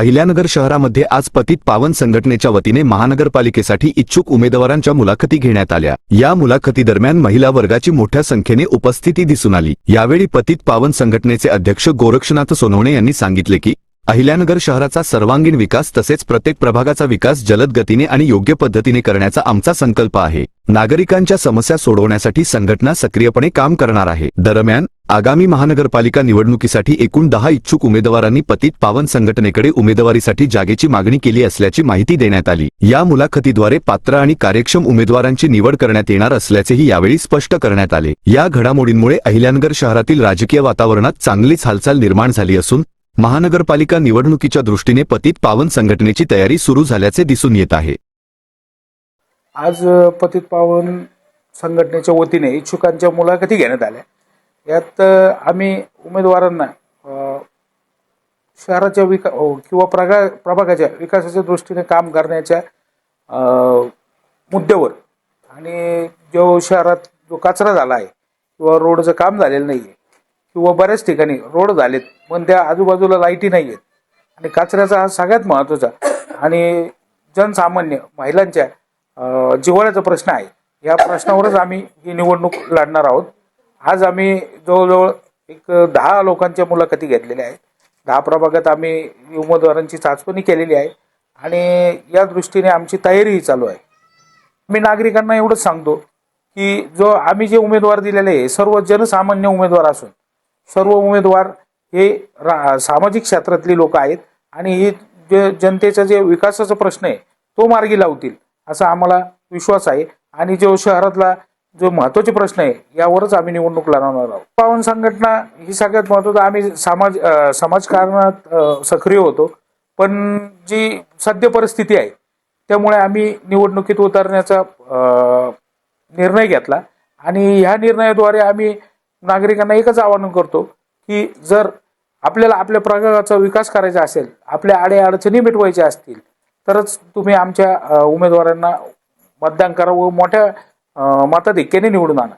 अहिल्यानगर शहरामध्ये आज पतित पावन संघटनेच्या वतीने महानगरपालिकेसाठी इच्छुक उमेदवारांच्या मुलाखती घेण्यात आल्या। या मुलाखती दरम्यान महिला वर्गाची मोठ्या संख्येने उपस्थिती दिसून आली। यावेळी पतित पावन संघटनेचे अध्यक्ष गोरक्षनाथ सोनवणे यांनी सांगितले की अहिल्यानगर शहराचा सर्वांगीण विकास तसेच प्रत्येक प्रभागाचा विकास जलद गतीने आणि योग्य पद्धतीने करण्याचा आमचा संकल्प आहे। नागरिकांच्या समस्या सोडवण्यासाठी संघटना सक्रियपणे काम करणार आहे। दरम्यान आगामी महानगरपालिका निवडणुकीसाठी एकूण 10 इच्छुक उमेदवारांनी पतित पावन संघटनेकडे उमेदवारीसाठी जागेची मागणी केली असल्याची माहिती देण्यात आली। या मुलाखतीद्वारे पात्र आणि कार्यक्षम उमेदवारांची निवड करण्यात येणार असल्याचेही यावेळी स्पष्ट करण्यात आले। या घडामोडींमुळे अहिल्यानगर शहरातील राजकीय वातावरणात चांगलीच हालचाल निर्माण झाली असून महानगरपालिका निवडणुकीच्या दृष्टीने पतित पावन संघटनेची तयारी सुरू झाल्याचे दिसून येत आहे। आज पतित पावन संघटनेच्या वतीने इच्छुकांच्या मुलाखती घेण्यात आल्या। यात आम्ही उमेदवारांना शहराच्या किंवा प्रभागाच्या विकासाच्या दृष्टीने काम करण्याच्या मुद्द्यावर आणि जो शहरात जो कचरा झाला आहे किंवा रोडचं काम झालेलं नाही आहे किंवा बऱ्याच ठिकाणी रोड झालेत पण त्या आजूबाजूला लाईटी नाही आहेत आणि कचऱ्याचा हा सगळ्यात महत्त्वाचा आणि जनसामान्य महिलांच्या जिव्हाळ्याचा प्रश्न आहे। या प्रश्नावरच आम्ही ही निवडणूक लढणार आहोत। आज आम्ही जवळजवळ एक 10 लोकांच्या मुलाखती घेतलेल्या आहेत। 10 प्रभागात आम्ही उमेदवारांची चाचपणी केलेली आहे आणि या दृष्टीने आमची तयारीही चालू आहे। मी नागरिकांना एवढंच सांगतो की जो आम्ही जे उमेदवार दिलेले आहे सर्व जनसामान्य उमेदवार असून सर्व उमेदवार हे सामाजिक क्षेत्रातली लोक आहेत आणि ही जे जनतेचा जे विकासाचा प्रश्न आहे तो मार्गी लावतील असा आम्हाला विश्वास आहे आणि जो शहरातला जो महत्त्वाचे प्रश्न आहे यावरच आम्ही निवडणूक लढवणार आहोत। पावन संघटना ही सगळ्यात महत्त्वाचं आम्ही समाजकारणात सक्रिय होतो पण जी सद्य परिस्थिती आहे त्यामुळे आम्ही निवडणुकीत उतरण्याचा निर्णय घेतला आणि ह्या निर्णयाद्वारे आम्ही नागरिकांना एकच आवाहन करतो की जर आपल्याला आपल्या प्रभागाचा विकास करायचा असेल आपल्या अडचणी मिटवायच्या असतील तरच तुम्ही आमच्या उमेदवारांना मतदान करा व मोठ्या मताधिक्याने निवडून आणा।